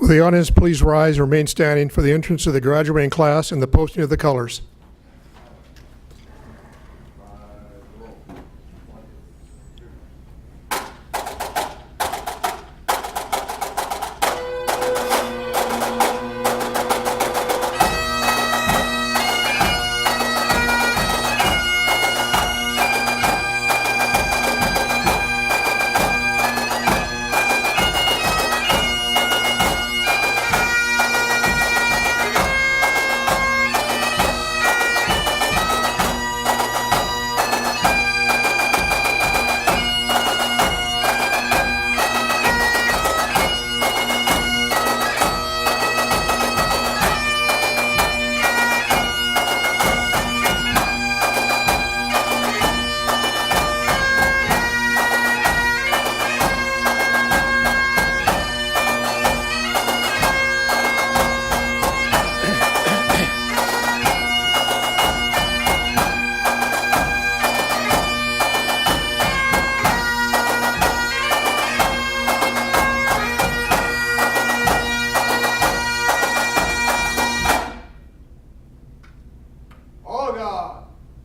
Will the audience please rise and remain standing for the entrance of the graduating class and the posting of the colors?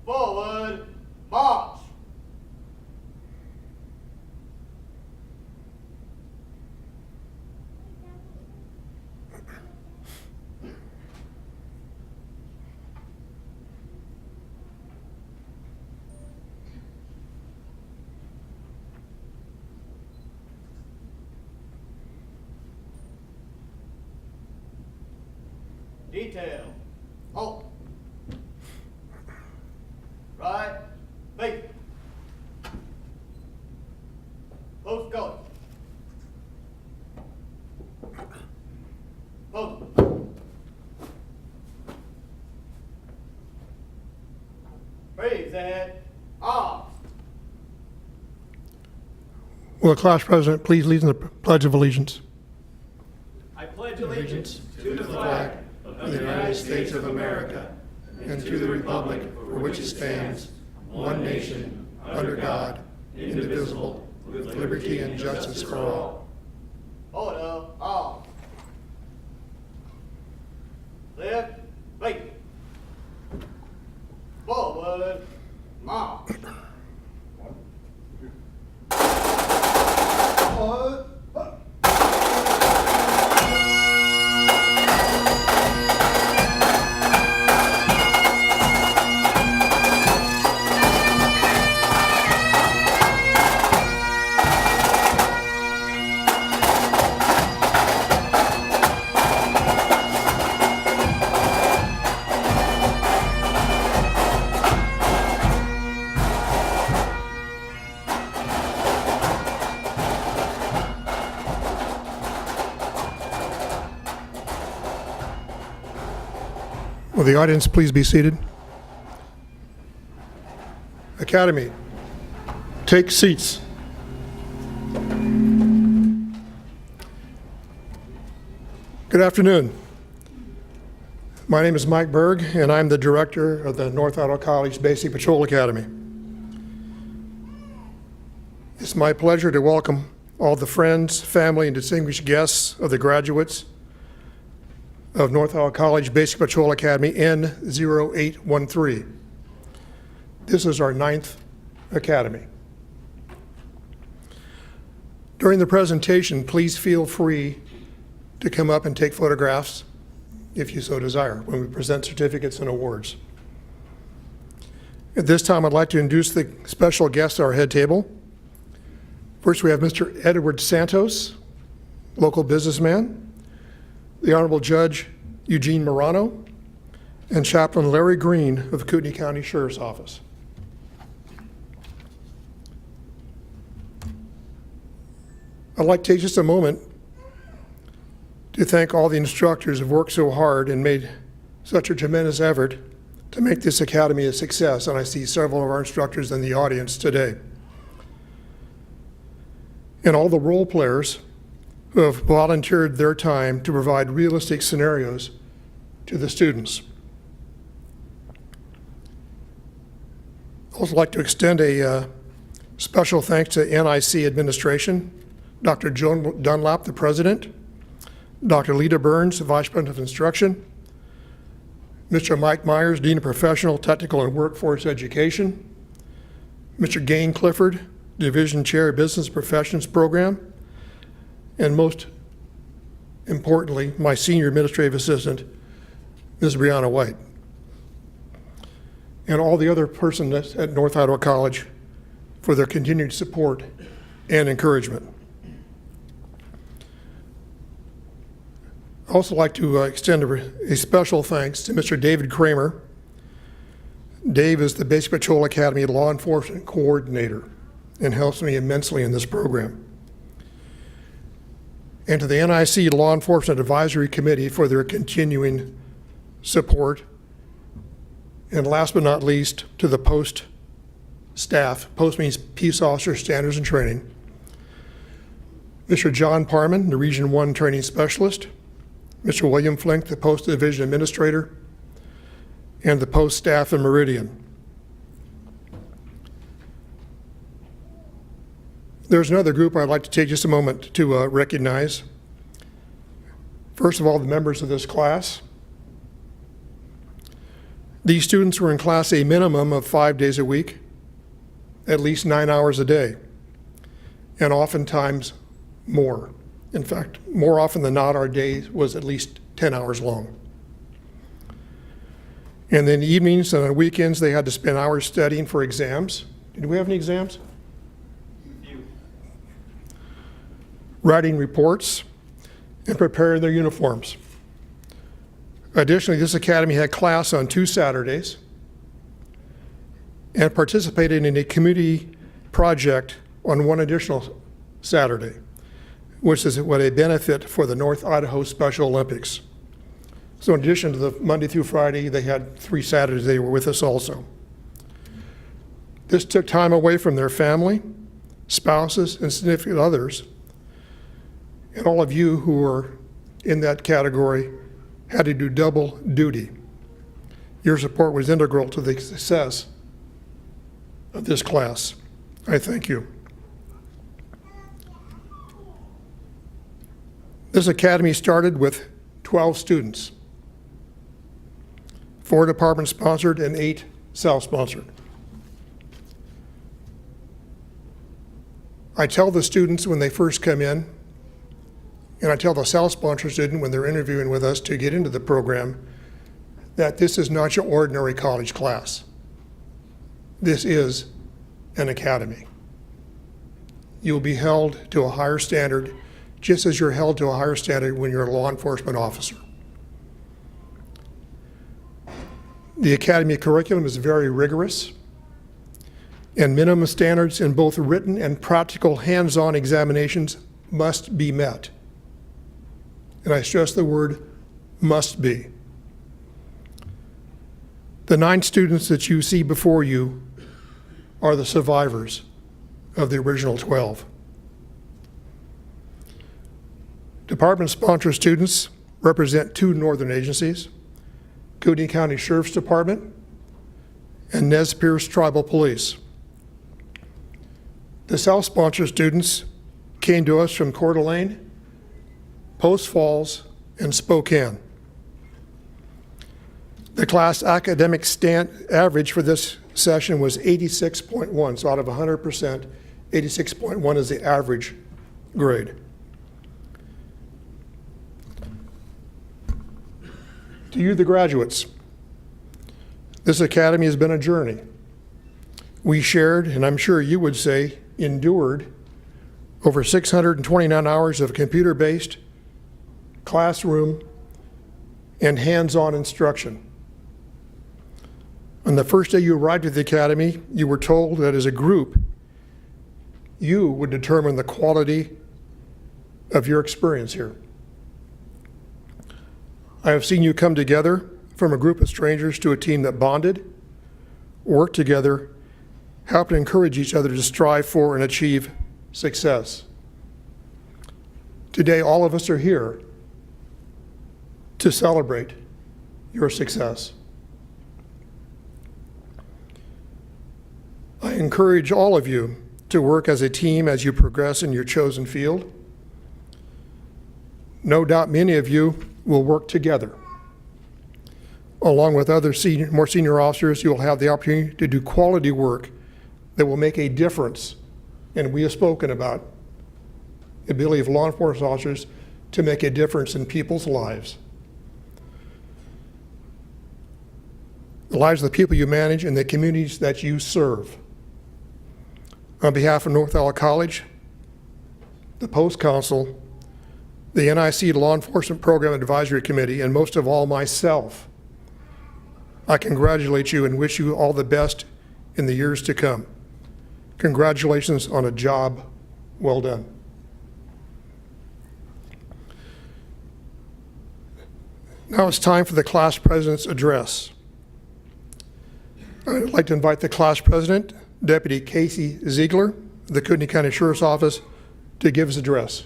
Forward, march! Detail. Halt. Right. Face. Close color. Close. Raise and arms. Will the class president please lead in the Pledge of Allegiance? I pledge allegiance to the flag of the United States of America and to the republic for which it stands, one nation, under God, indivisible, with liberty and justice for all. Order, arms. Left, right. Forward, march. Forward, Will the audience please be seated? Academy, take seats. Good afternoon. My name is Mike Berg, and I'm the director of the North Idaho College Basic Patrol Academy. It's my pleasure to welcome all the friends, family, and distinguished guests of the graduates of North Idaho College Basic Patrol Academy N0813. This is our 9th academy. During the presentation, please feel free to come up and take photographs if you so desire when we present certificates and awards. At this time, I'd like to introduce the special guests at our head table. First, we have Mr. Edward Santos, local businessman, the Honorable Judge Eugene Morano, and Chaplain Larry Green of the Kootenai County Sheriff's Office. I'd like to take just a moment to thank all the instructors who have worked so hard and made such a tremendous effort to make this academy a success, and I see several of our instructors in the audience today. And all the role players who have volunteered their time to provide realistic scenarios to the students. I'd also like to extend a special thanks to NIC administration, Dr. Joan Dunlap, the president, Dr. Lita Burns, Vice President of Instruction, Mr. Mike Myers, Dean of Professional, Technical, and Workforce Education, Mr. Gain Clifford, Division Chair, Business Professions Program, and most importantly, my Senior Administrative Assistant, Ms. Brianna White, and all the other persons at North Idaho College for their continued support and encouragement. I'd also like to extend a special thanks to Mr. David Kramer. Dave is the Basic Patrol Academy Law Enforcement Coordinator and helps me immensely in this program. And to the NIC Law Enforcement Advisory Committee for their continuing support. And last but not least, to the post staff. Post means Peace Officer Standards and Training. Mr. John Parman, the Region 1 Training Specialist. Mr. William Flink, the Post Division Administrator, and the post staff in Meridian. There's another group I'd like to take just a moment to recognize. First of all, the members of this class. These students were in class a minimum of 5 days a week, at least 9 hours a day, and oftentimes more. In fact, more often than not, our day was at least 10 hours long. And then evenings and on weekends, they had to spend hours studying for exams. Did we have any exams? Few. Writing reports and preparing their uniforms. Additionally, this academy had class on 2 Saturdays and participated in a community project on 1 additional Saturday, which is what a benefit for the North Idaho Special Olympics. So in addition to the Monday through Friday, they had 3 Saturdays they were with us also. This took time away from their family, spouses, and significant others. And all of you who are in that category had to do double duty. Your support was integral to the success of this class. I thank you. This academy started with 12 students, 4 department-sponsored and 8 self-sponsored. I tell the students when they first come in, and I tell the self-sponsored student when they're interviewing with us to get into the program, that this is not your ordinary college class. This is an academy. You'll be held to a higher standard, just as you're held to a higher standard when you're a law enforcement officer. The academy curriculum is very rigorous, and minimum standards in both written and practical hands-on examinations must be met. And I stress the word must be. The 9 students that you see before you are the survivors of the original 12. Department-sponsored students represent 2 northern agencies, Gooden County Sheriff's Department and Nez Perce Tribal Police. The self-sponsored students came to us from Coeur d'Alene, Post Falls, and Spokane. The class academic average for this session was 86.1, so out of 100%, 86.1 is the average grade. To you, the graduates, this academy has been a journey. We shared, and I'm sure you would say, endured, over 629 hours of computer-based, classroom, and hands-on instruction. On the first day you arrived at the academy, you were told that as a group, you would determine the quality of your experience here. I have seen you come together from a group of strangers to a team that bonded, worked together, helped encourage each other to strive for and achieve success. Today, all of us are here to celebrate your success. I encourage all of you to work as a team as you progress in your chosen field. No doubt many of you will work together. Along with other more senior officers, you will have the opportunity to do quality work that will make a difference. And we have spoken about the ability of law enforcement officers to make a difference in people's lives. The lives of the people you manage and the communities that you serve. On behalf of North Iowa College, the Post Council, the NIC Law Enforcement Program Advisory Committee, and most of all myself, I congratulate you and wish you all the best in the years to come. Congratulations on a job well done. Now it's time for the class president's address. I'd like to invite the class president, Deputy Casey Ziegler, of the Kootenai County Sheriff's Office, to give his address.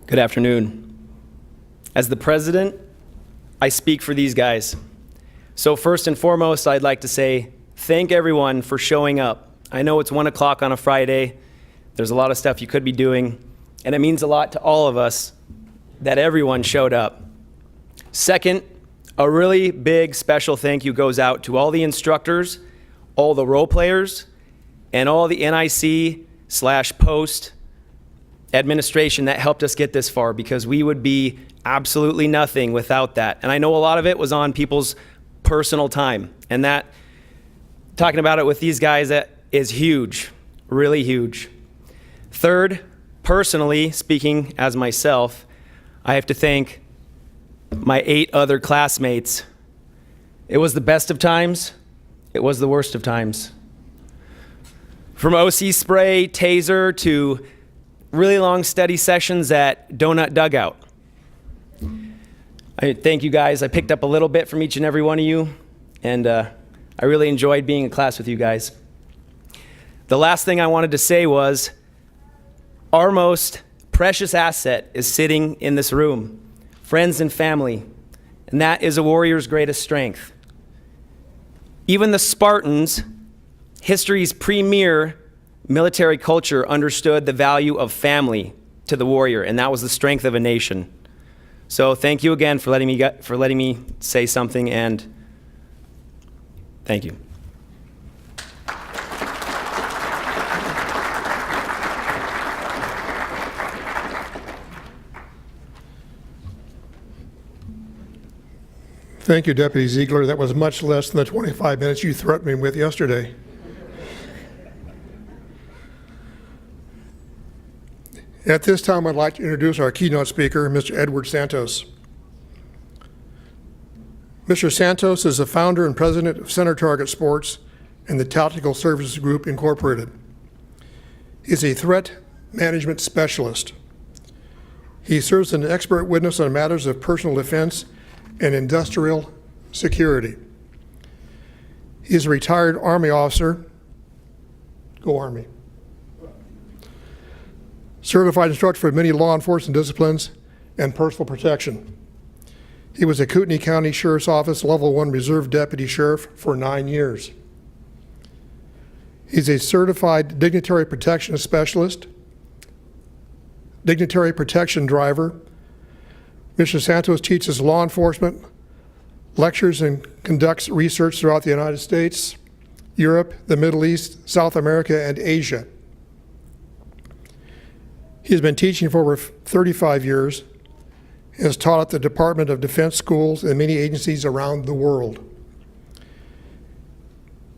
Good afternoon. As the president, I speak for these guys. So first and foremost, I'd like to say thank everyone for showing up. I know it's 1 o'clock on a Friday. There's a lot of stuff you could be doing, and it means a lot to all of us that everyone showed up. Second, a really big special thank you goes out to all the instructors, all the role players, and all the NIC/Post administration that helped us get this far, because we would be absolutely nothing without that. And I know a lot of it was on people's personal time, and that, talking about it with these guys, that is huge, really huge. Third, personally speaking as myself, I have to thank my 8 other classmates. It was the best of times, it was the worst of times. From OC spray, taser, to really long study sessions at Donut Dugout. I thank you guys. I picked up a little bit from each and every one of you, and I really enjoyed being in class with you guys. The last thing I wanted to say was, our most precious asset is sitting in this room, friends and family, and that is a warrior's greatest strength. Even the Spartans, history's premier military culture, understood the value of family to the warrior, and that was the strength of a nation. So thank you again for letting me say something, and thank you. Thank you, Deputy Ziegler. That was much less than the 25 minutes you threatened me with yesterday. At this time, I'd like to introduce our keynote speaker, Mr. Edward Santos. Mr. Santos is the founder and president of Center Target Sports and the Tactical Services Group, Incorporated. He is a threat management specialist. He serves as an expert witness on matters of personal defense and industrial security. He is a retired Army officer. Go Army. Certified instructor for many law enforcement disciplines and personal protection. He was a Kootenai County Sheriff's Office Level 1 Reserve Deputy Sheriff for 9 years. He's a certified dignitary protection specialist, dignitary protection driver. Mr. Santos teaches law enforcement, lectures and conducts research throughout the United States, Europe, the Middle East, South America, and Asia. He has been teaching for over 35 years and has taught at the Department of Defense schools and many agencies around the world.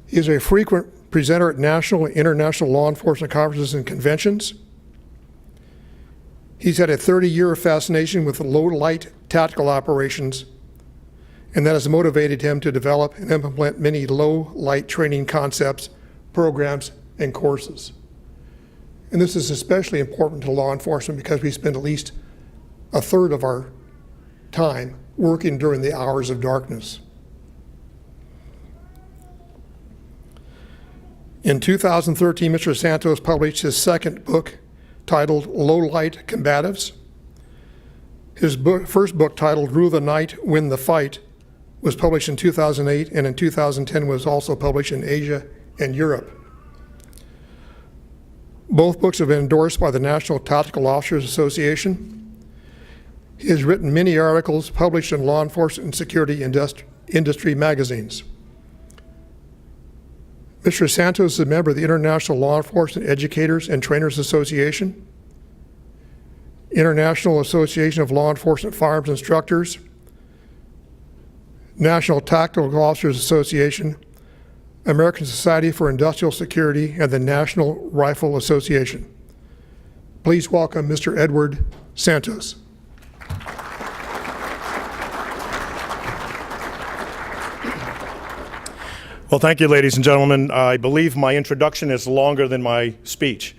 He is a frequent presenter at national and international law enforcement conferences and conventions. He's had a 30-year fascination with low-light tactical operations, and that has motivated him to develop and implement many low-light training concepts, programs, and courses. And this is especially important to law enforcement because we spend at least a third of our time working during the hours of darkness. In 2013, Mr. Santos published his second book titled Low Light Combatives. His first book, titled Rule the Night, Win the Fight, was published in 2008, and in 2010 was also published in Asia and Europe. Both books have been endorsed by the National Tactical Officers Association. He has written many articles published in law enforcement and security industry magazines. Mr. Santos is a member of the International Law Enforcement Educators and Trainers Association, International Association of Law Enforcement Firearms Instructors, National Tactical Officers Association, American Society for Industrial Security, and the National Rifle Association. Please welcome Mr. Edward Santos. Well, thank you, ladies and gentlemen. I believe my introduction is longer than my speech.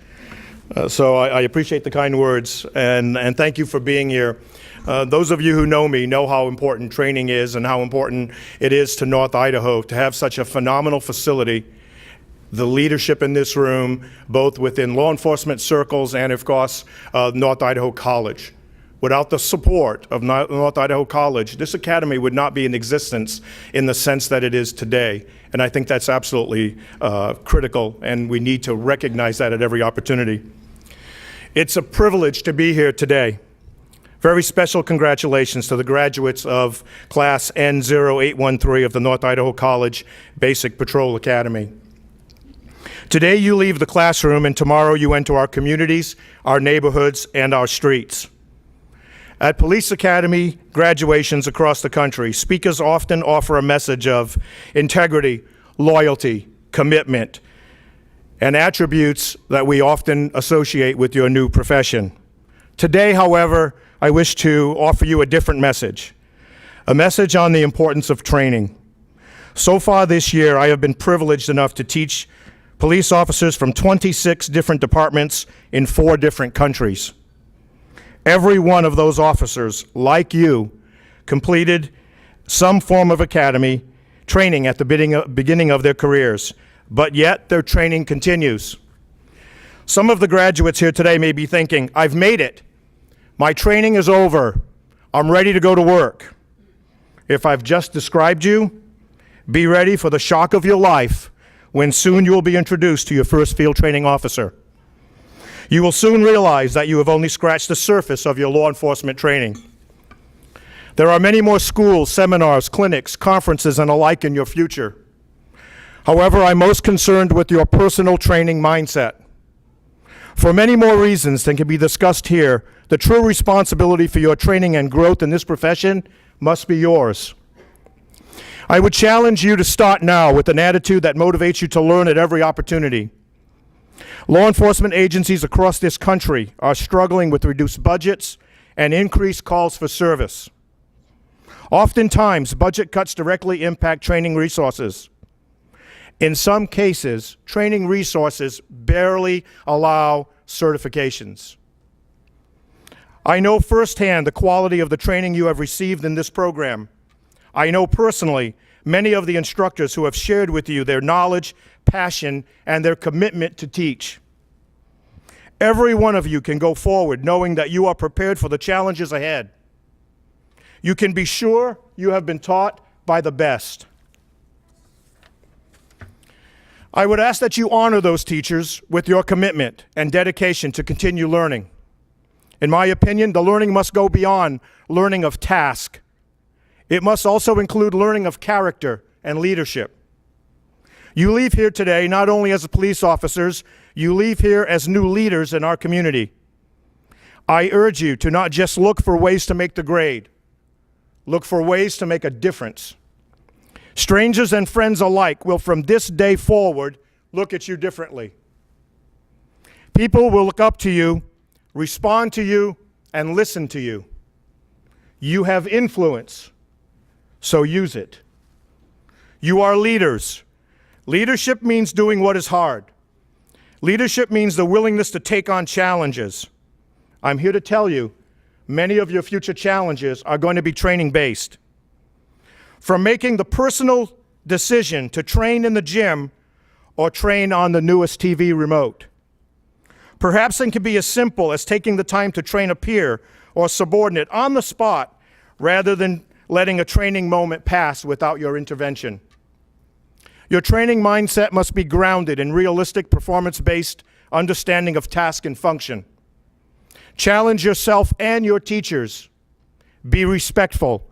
So I appreciate the kind words, and thank you for being here. Those of you who know me know how important training is and how important it is to North Idaho to have such a phenomenal facility. The leadership in this room, both within law enforcement circles and, of course, North Idaho College. Without the support of North Idaho College, this academy would not be in existence in the sense that it is today. And I think that's absolutely critical, and we need to recognize that at every opportunity. It's a privilege to be here today. Very special congratulations to the graduates of Class N0813 of the North Idaho College Basic Patrol Academy. Today you leave the classroom, and tomorrow you enter our communities, our neighborhoods, and our streets. At Police Academy graduations across the country, speakers often offer a message of integrity, loyalty, commitment, and attributes that we often associate with your new profession. Today, however, I wish to offer you a different message, a message on the importance of training. So far this year, I have been privileged enough to teach police officers from 26 different departments in 4 different countries. Every one of those officers, like you, completed some form of academy training at the beginning of their careers, but yet their training continues. Some of the graduates here today may be thinking, I've made it. My training is over. I'm ready to go to work. If I've just described you, be ready for the shock of your life when soon you will be introduced to your first field training officer. You will soon realize that you have only scratched the surface of your law enforcement training. There are many more schools, seminars, clinics, conferences, and alike in your future. However, I'm most concerned with your personal training mindset. For many more reasons than can be discussed here, the true responsibility for your training and growth in this profession must be yours. I would challenge you to start now with an attitude that motivates you to learn at every opportunity. Law enforcement agencies across this country are struggling with reduced budgets and increased calls for service. Oftentimes, budget cuts directly impact training resources. In some cases, training resources barely allow certifications. I know firsthand the quality of the training you have received in this program. I know personally many of the instructors who have shared with you their knowledge, passion, and their commitment to teach. Every one of you can go forward knowing that you are prepared for the challenges ahead. You can be sure you have been taught by the best. I would ask that you honor those teachers with your commitment and dedication to continue learning. In my opinion, the learning must go beyond learning of task. It must also include learning of character and leadership. You leave here today not only as police officers, you leave here as new leaders in our community. I urge you to not just look for ways to make the grade. Look for ways to make a difference. Strangers and friends alike will from this day forward look at you differently. People will look up to you, respond to you, and listen to you. You have influence, so use it. You are leaders. Leadership means doing what is hard. Leadership means the willingness to take on challenges. I'm here to tell you, many of your future challenges are going to be training-based. From making the personal decision to train in the gym or train on the newest TV remote. Perhaps it can be as simple as taking the time to train a peer or subordinate on the spot rather than letting a training moment pass without your intervention. Your training mindset must be grounded in realistic, performance-based understanding of task and function. Challenge yourself and your teachers. Be respectful.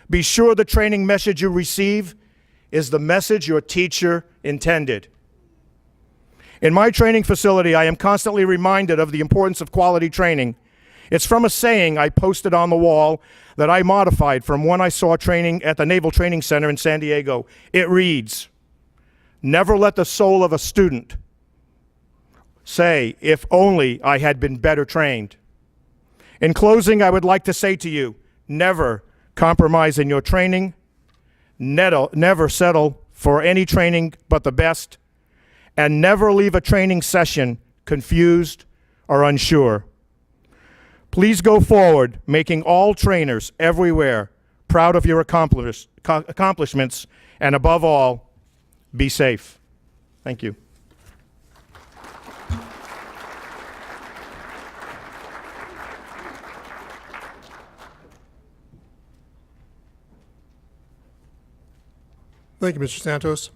Be sure the training message you receive is the message your teacher intended. In my training facility, I am constantly reminded of the importance of quality training. It's from a saying I posted on the wall that I modified from one I saw training at the Naval Training Center in San Diego. It reads, "Never let the soul of a student say, if only I had been better trained." In closing, I would like to say to you, never compromise in your training, never settle for any training but the best, and never leave a training session confused or unsure. Please go forward, making all trainers everywhere proud of your accomplishments, and above all, be safe. Thank you. Thank you, Mr. Santos.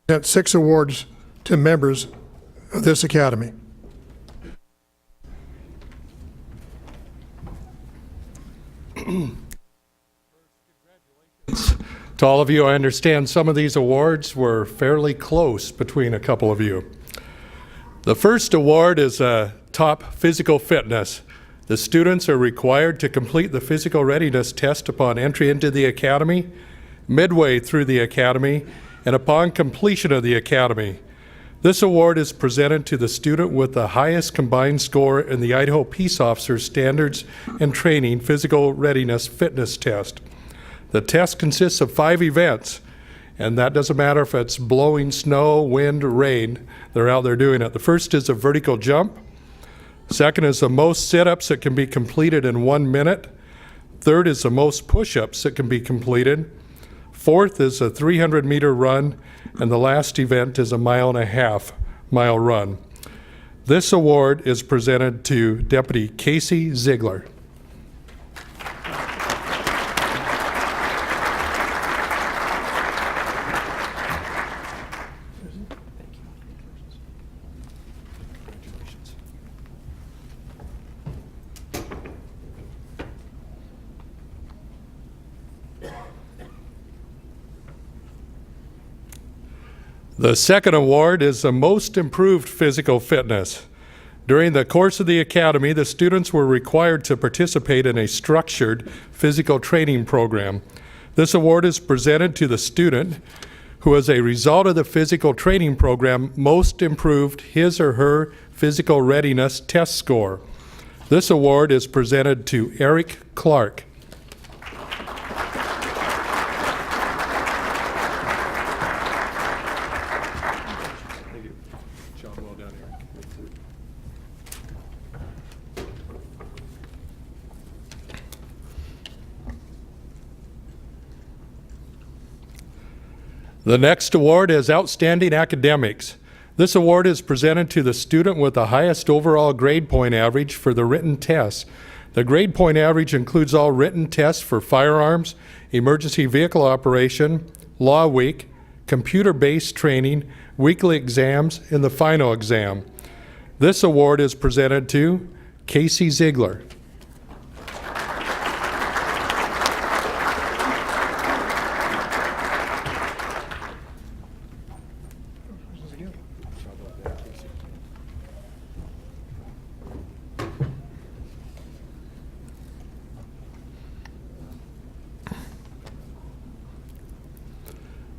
Present 6 awards to members of this academy. To all of you, I understand some of these awards were fairly close between a couple of you. The first award is top physical fitness. The students are required to complete the physical readiness test upon entry into the academy, midway through the academy, and upon completion of the academy. This award is presented to the student with the highest combined score in the Idaho Peace Officer Standards and Training Physical Readiness Fitness Test. The test consists of 5 events, and that doesn't matter if it's blowing snow, wind, rain, they're out there doing it. The first is a vertical jump. Second is the most sit-ups that can be completed in 1 minute. Third is the most push-ups that can be completed. Fourth is a 300-meter run, and the last event is a 1.5-mile run. This award is presented to Deputy Casey Ziegler. The second award is the Most Improved Physical Fitness. During the course of the academy, the students were required to participate in a structured physical training program. This award is presented to the student who, as a result of the physical training program, most improved his or her physical readiness test score. This award is presented to Eric Clark. The next award is Outstanding Academics. This award is presented to the student with the highest overall grade point average for the written tests. The grade point average includes all written tests for firearms, emergency vehicle operation, law week, computer-based training, weekly exams, and the final exam. This award is presented to Casey Ziegler.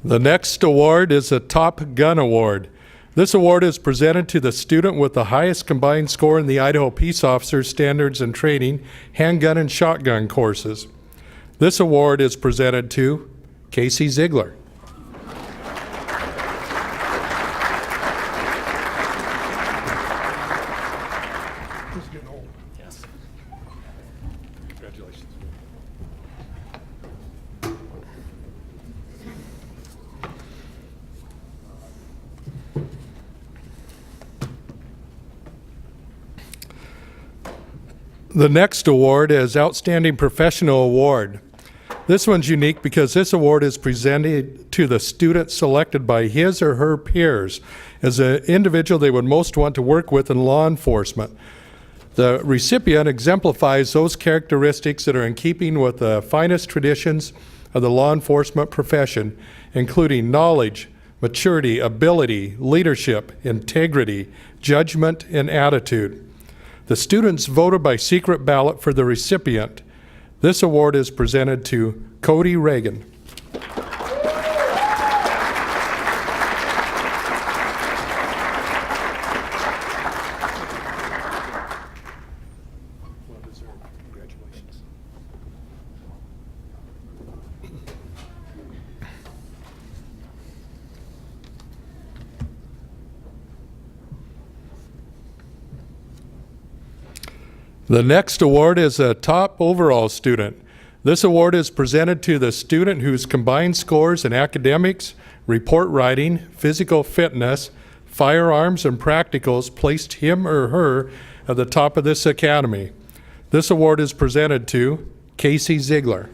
The next award is the Top Gun Award. This award is presented to the student with the highest combined score in the Idaho Peace Officer Standards and Training handgun and shotgun courses. This award is presented to Casey Ziegler. This is getting old. Yes. Congratulations. The next award is Outstanding Professional Award. This one's unique because this award is presented to the student selected by his or her peers as an individual they would most want to work with in law enforcement. The recipient exemplifies those characteristics that are in keeping with the finest traditions of the law enforcement profession, including knowledge, maturity, ability, leadership, integrity, judgment, and attitude. The students voted by secret ballot for the recipient. This award is presented to Cody Reagan. The next award is a top overall student. This award is presented to the student whose combined scores in academics, report writing, physical fitness, firearms, and practicals placed him or her at the top of this academy. This award is presented to Casey Ziegler.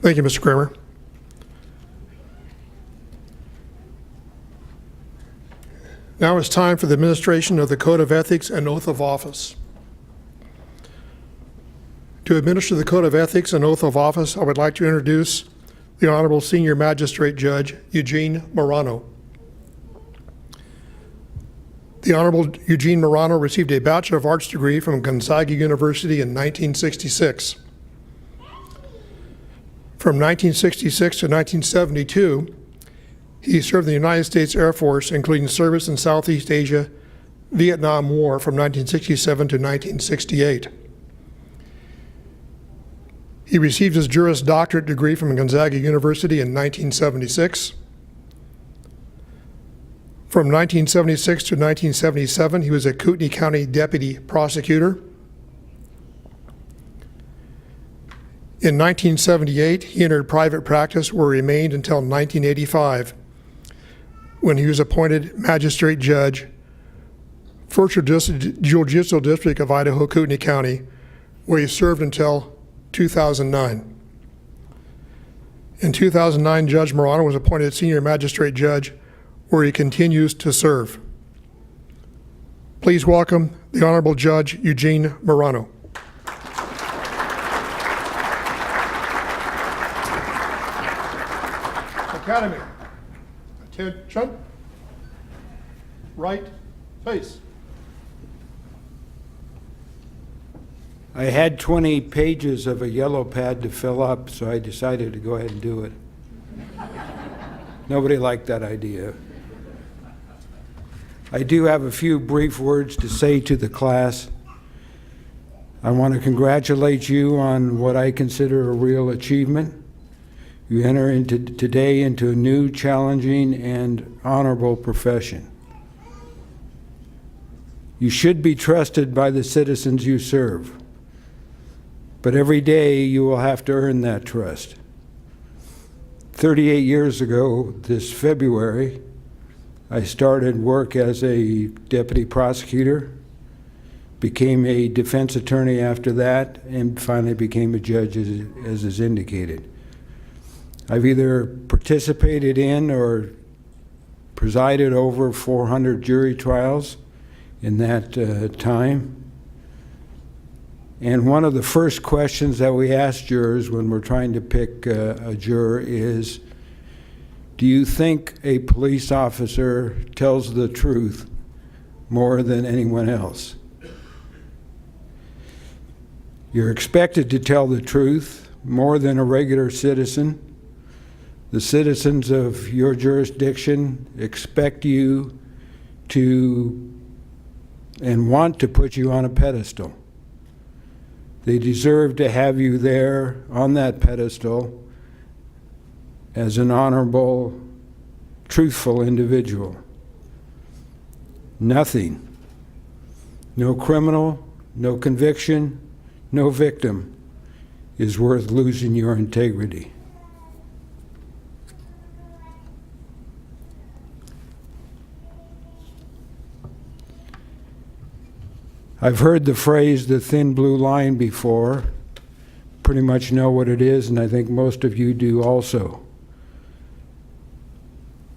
Thank you, Mr. Kramer. Now it's time for the administration of the Code of Ethics and Oath of Office. To administer the Code of Ethics and Oath of Office, I would like to introduce the Honorable Senior Magistrate Judge Eugene Morano. The Honorable Eugene Morano received a Bachelor of Arts degree from Gonzaga University in 1966. From 1966 to 1972, he served in the United States Air Force, including service in Southeast Asia, Vietnam War from 1967 to 1968. He received his Juris Doctorate degree from Gonzaga University in 1976. From 1976 to 1977, he was a Kootenai County Deputy Prosecutor. In 1978, he entered private practice where he remained until 1985, when he was appointed Magistrate Judge, First Judicial District of Idaho, Kootenai County, where he served until 2009. In 2009, Judge Morano was appointed Senior Magistrate Judge, where he continues to serve. Please welcome the Honorable Judge Eugene Morano. Academy. Attention. Right face. I had 20 pages of a yellow pad to fill up, so I decided to go ahead and do it. Nobody liked that idea. I do have a few brief words to say to the class. I want to congratulate you on what I consider a real achievement. You enter today into a new, challenging, and honorable profession. You should be trusted by the citizens you serve, but every day you will have to earn that trust. 38 years ago, this February, I started work as a deputy prosecutor, became a defense attorney after that, and finally became a judge as is indicated. I've either participated in or presided over 400 jury trials in that time. And one of the first questions that we ask jurors when we're trying to pick a juror is, do you think a police officer tells the truth more than anyone else? You're expected to tell the truth more than a regular citizen. The citizens of your jurisdiction expect you to and want to put you on a pedestal. They deserve to have you there on that pedestal as an honorable, truthful individual. Nothing. No criminal, no conviction, no victim is worth losing your integrity. I've heard the phrase the thin blue line before. Pretty much know what it is, and I think most of you do also.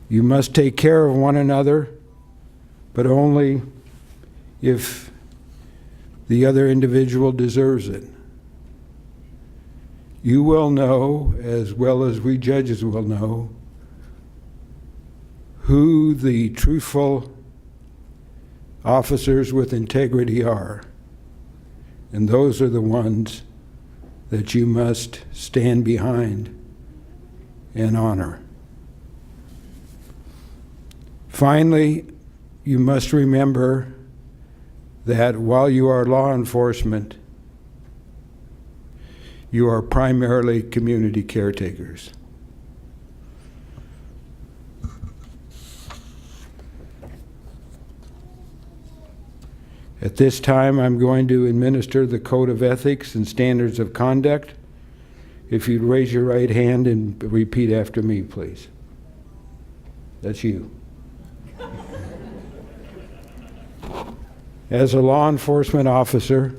You must take care of one another, but only if the other individual deserves it. You will know, as well as we judges will know, who the truthful officers with integrity are. And those are the ones that you must stand behind and honor. Finally, you must remember that while you are law enforcement, you are primarily community caretakers. At this time, I'm going to administer the Code of Ethics and Standards of Conduct. If you'd raise your right hand and repeat after me, please. That's you. As a law enforcement officer,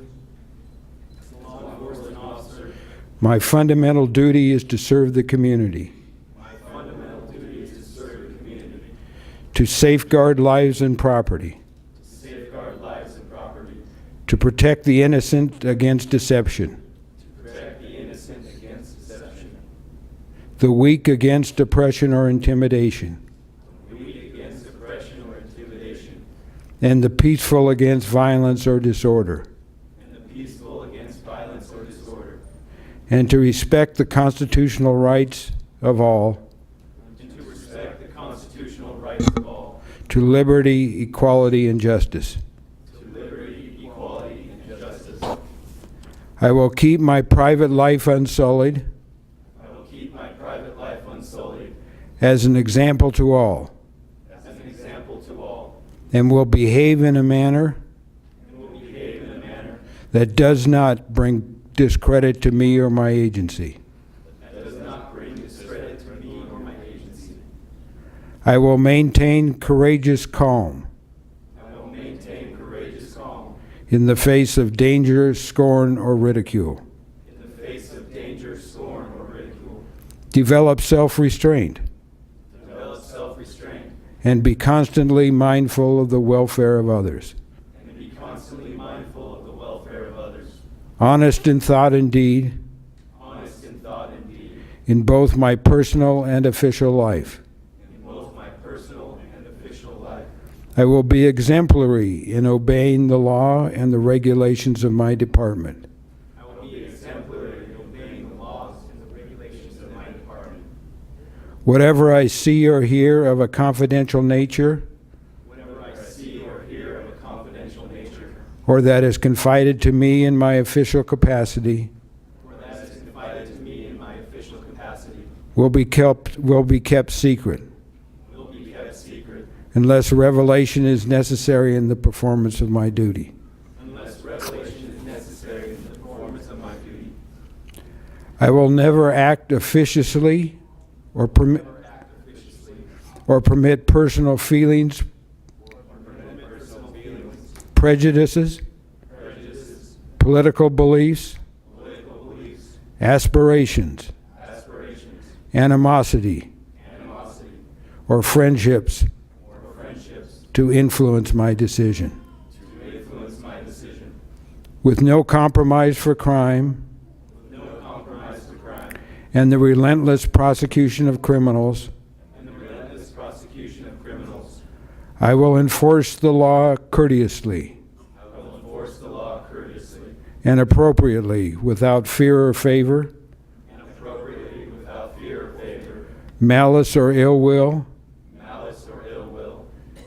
my fundamental duty is to serve the community. To safeguard lives and property. To protect the innocent against deception. The weak against oppression or intimidation. And the peaceful against violence or disorder. And to respect the constitutional rights of all. To liberty, equality, and justice. I will keep my private life unsullied. As an example to all. And will behave in a manner that does not bring discredit to me or my agency. I will maintain courageous calm in the face of danger, scorn, or ridicule. Develop self-restraint. And be constantly mindful of the welfare of others. Honest in thought and deed. In both my personal and official life. I will be exemplary in obeying the law and the regulations of my department. Whatever I see or hear of a confidential nature, or that is confided to me in my official capacity, will be kept secret, unless revelation is necessary in the performance of my duty. I will never act officiously or permit personal feelings, prejudices, political beliefs, aspirations, animosity, or friendships to influence my decision. With no compromise for crime and the relentless prosecution of criminals, I will enforce the law courteously and appropriately, without fear or favor, malice or ill will,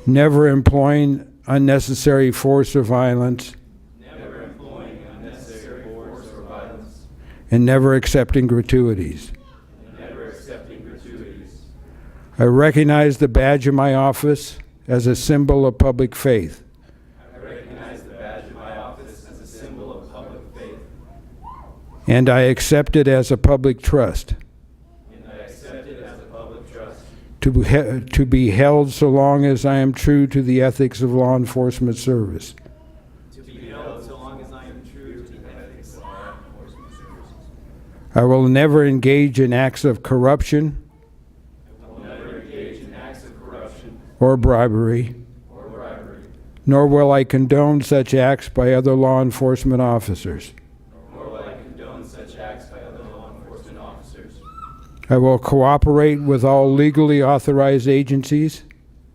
never employing unnecessary force or violence, and never accepting gratuities. I recognize the badge of my office as a symbol of public faith. I recognize the badge of my office as a symbol of public faith. And I accept it as a public trust. And I accept it as a public trust. To be held so long as I am true to the ethics of law enforcement service. To be held so long as I am true to the ethics of law enforcement service. I will never engage in acts of corruption I will never engage in acts of corruption or bribery, or bribery, nor will I condone such acts by other law enforcement officers. nor will I condone such acts by other law enforcement officers. I will cooperate with all legally authorized agencies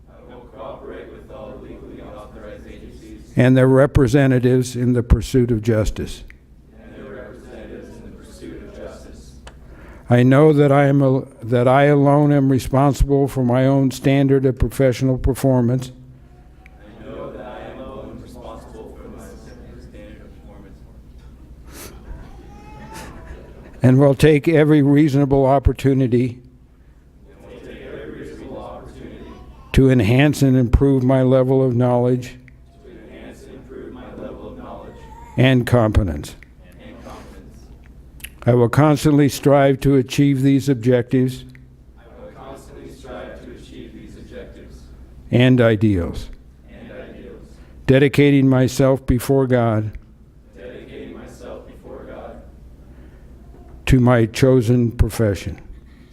I will cooperate with all legally authorized agencies and their representatives in the pursuit of justice. and their representatives in the pursuit of justice. I know that I alone am responsible for my own standard of professional performance, I know that I am alone responsible for my standard of performance. and will take every reasonable opportunity And will take every reasonable opportunity to enhance and improve my level of knowledge to enhance and improve my level of knowledge and competence. and confidence. I will constantly strive to achieve these objectives I will constantly strive to achieve these objectives and ideals, and ideals, dedicating myself before God dedicating myself before God to my chosen profession,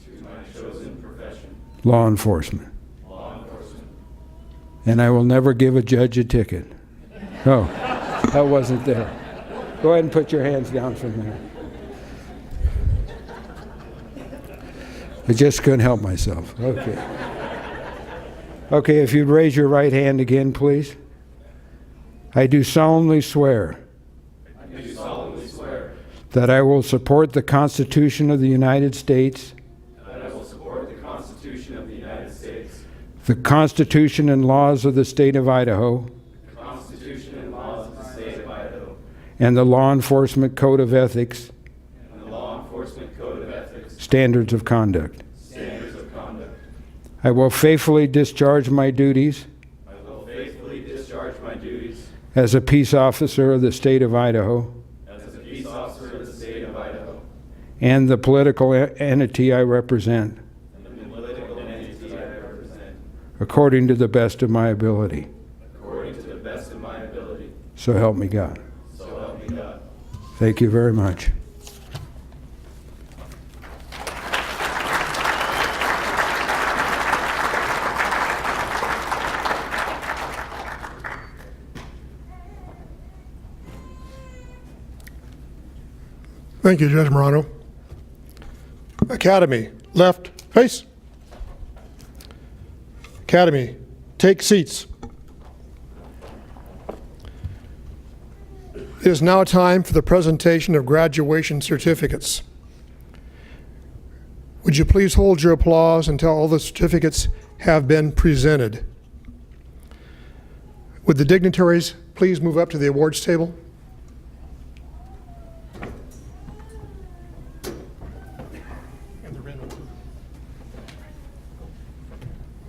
to my chosen profession, law enforcement. law enforcement. And I will never give a judge a ticket. Oh, that wasn't there. Go ahead and put your hands down from there. I just couldn't help myself. Okay. Okay, if you'd raise your right hand again, please. I do solemnly swear I do solemnly swear that I will support the Constitution of the United States, that I will support the Constitution of the United States, the Constitution and laws of the state of Idaho, the Constitution and laws of the state of Idaho, and the law enforcement code of ethics, and the law enforcement code of ethics, standards of conduct. standards of conduct. I will faithfully discharge my duties I will faithfully discharge my duties as a peace officer of the state of Idaho as a peace officer of the state of Idaho and the political entity I represent, and the political entity I represent, according to the best of my ability. according to the best of my ability. So help me God. So help me God. Thank you very much. Thank you, Judge Morano. Academy, left, face. Academy, take seats. It is now time for the presentation of graduation certificates. Would you please hold your applause until all the certificates have been presented? Would the dignitaries please move up to the awards table? And the random.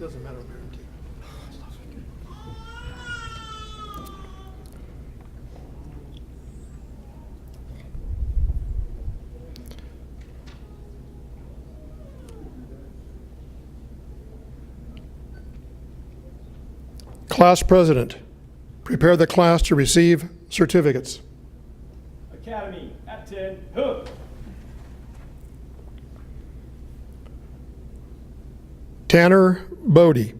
Doesn't matter. Class President, prepare the class to receive certificates. Academy at 10, hook. Tanner Bodie.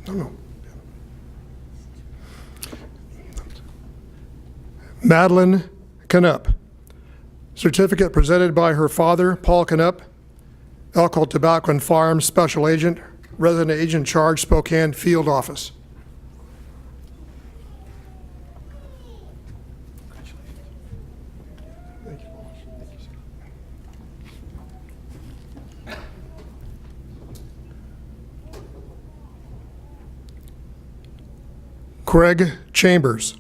No. Madeline Canup. Certificate presented by her father, Paul Canup, Elko Tobacco and Farms Special Agent, Resident Agent Charge, Spokane Field Office. Craig Chambers.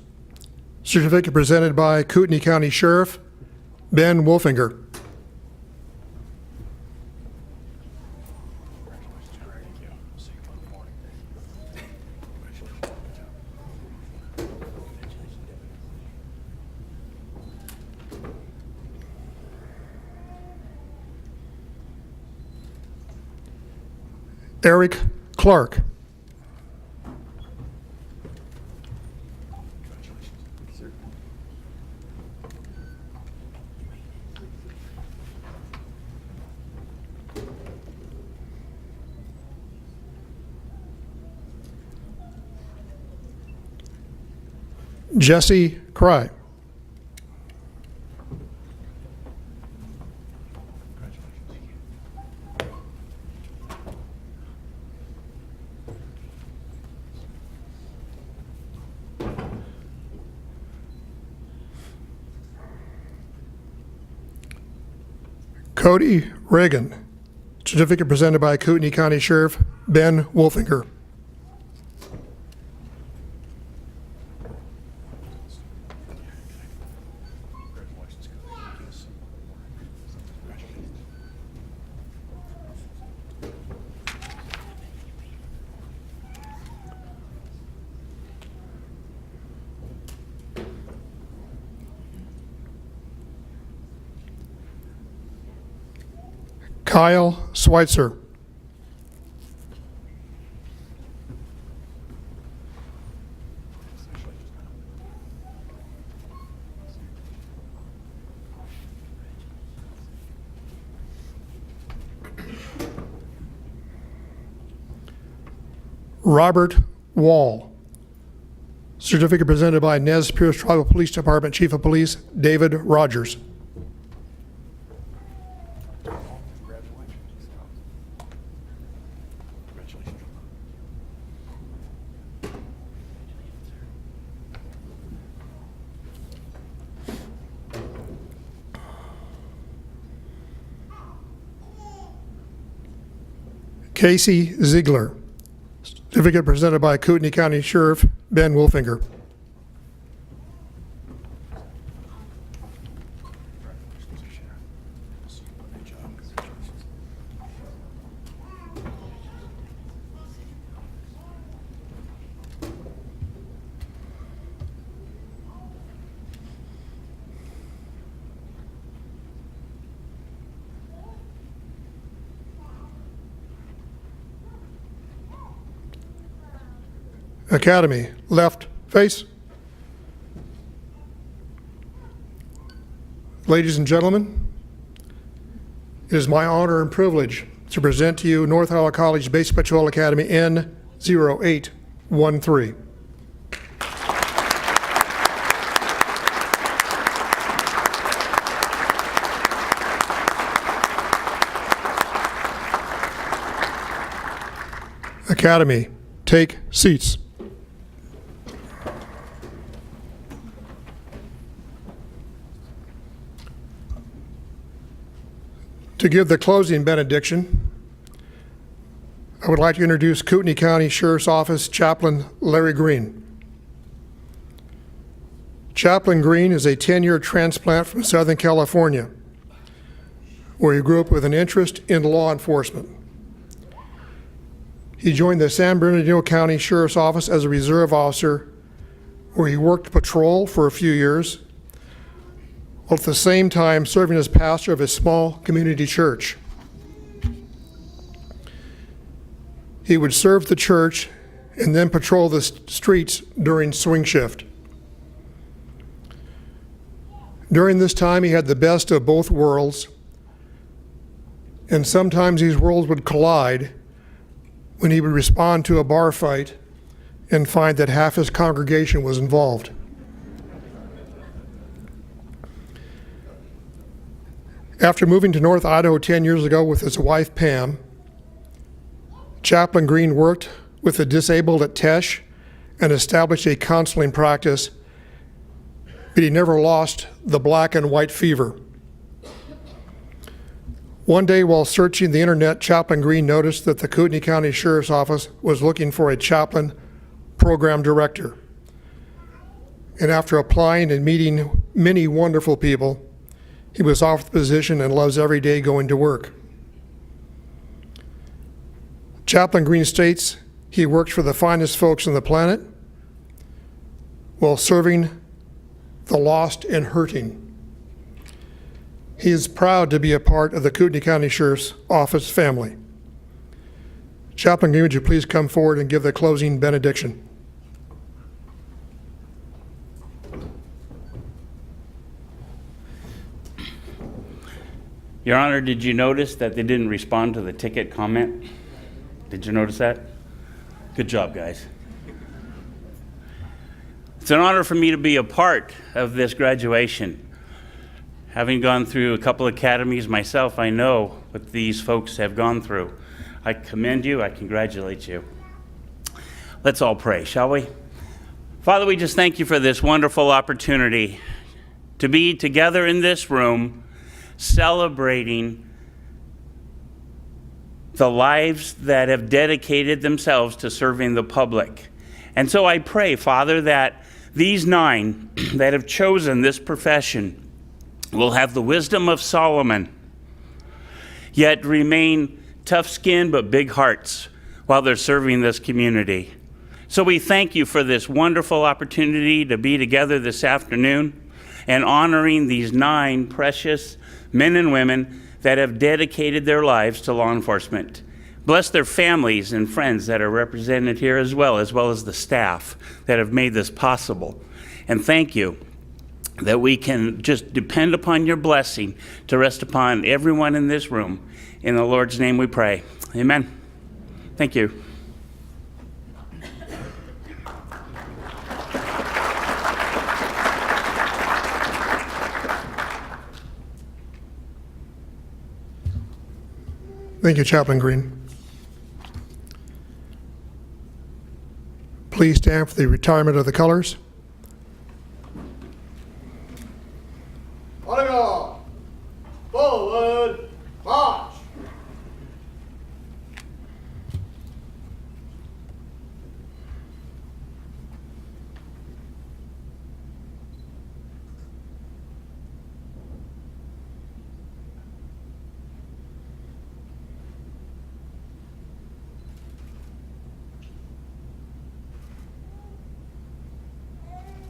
Certificate presented by Kootenai County Sheriff Ben Wolfinger. Eric Clark. Jesse Cry. Cody Reagan. Certificate presented by Kootenai County Sheriff Ben Wolfinger. Kyle Schweitzer. Robert Wall. Certificate presented by Nez Perce Tribal Police Department Chief of Police David Rogers. Casey Ziegler. Certificate presented by Kootenai County Sheriff Ben Wolfinger. Academy, left face. Ladies and gentlemen, it is my honor and privilege to present to you North Iowa College Basic Patrol Academy N0813. Academy, take seats. To give the closing benediction, I would like to introduce Kootenai County Sheriff's Office Chaplain Larry Green. Chaplain Green is a 10-year transplant from Southern California, where he grew up with an interest in law enforcement. He joined the San Bernardino County Sheriff's Office as a reserve officer, where he worked patrol for a few years, while at the same time serving as pastor of a small community church. He would serve the church and then patrol the streets during swing shift. During this time, he had the best of both worlds, and sometimes these worlds would collide when he would respond to a bar fight and find that half his congregation was involved. After moving to North Idaho 10 years ago with his wife, Pam, Chaplain Green worked with the disabled at Tesh and established a counseling practice, but he never lost the black and white fever. One day while searching the internet, Chaplain Green noticed that the Kootenai County Sheriff's Office was looking for a chaplain program director. and after applying and meeting many wonderful people, he was offered the position and loves every day going to work. Chaplain Green states he works for the finest folks on the planet while serving the lost and hurting. He is proud to be a part of the Kootenai County Sheriff's Office family. Chaplain Green, would you please come forward and give the closing benediction? Your Honor, did you notice that they didn't respond to the ticket comment? Did you notice that? Good job, guys. It's an honor for me to be a part of this graduation. Having gone through a couple academies myself, I know what these folks have gone through. I commend you, I congratulate you. Let's all pray, shall we? Father, we just thank you for this wonderful opportunity to be together in this room, celebrating the lives that have dedicated themselves to serving the public. And so I pray, Father, that these 9 that have chosen this profession will have the wisdom of Solomon, yet remain tough-skinned but big hearts while they're serving this community. So we thank you for this wonderful opportunity to be together this afternoon and honoring these 9 precious men and women that have dedicated their lives to law enforcement. Bless their families and friends that are represented here as well as the staff that have made this possible. And thank you that we can just depend upon your blessing to rest upon everyone in this room. In the Lord's name we pray. Amen. Thank you. Thank you, Chaplain Green. Please stand for the retirement of the colors. On guard! Forward! March!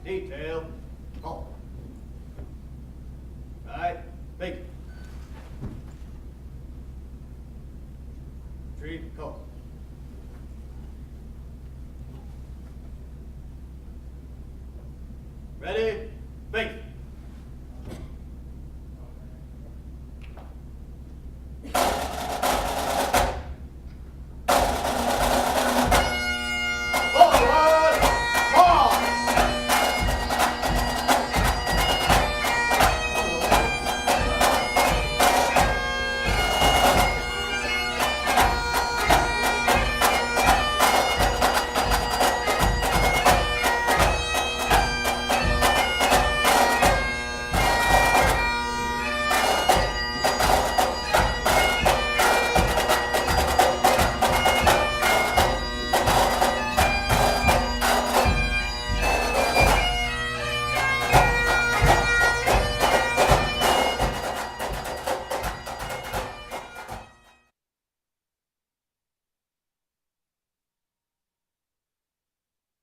Detail. Call. Right. Make it. Tree. Call. Ready?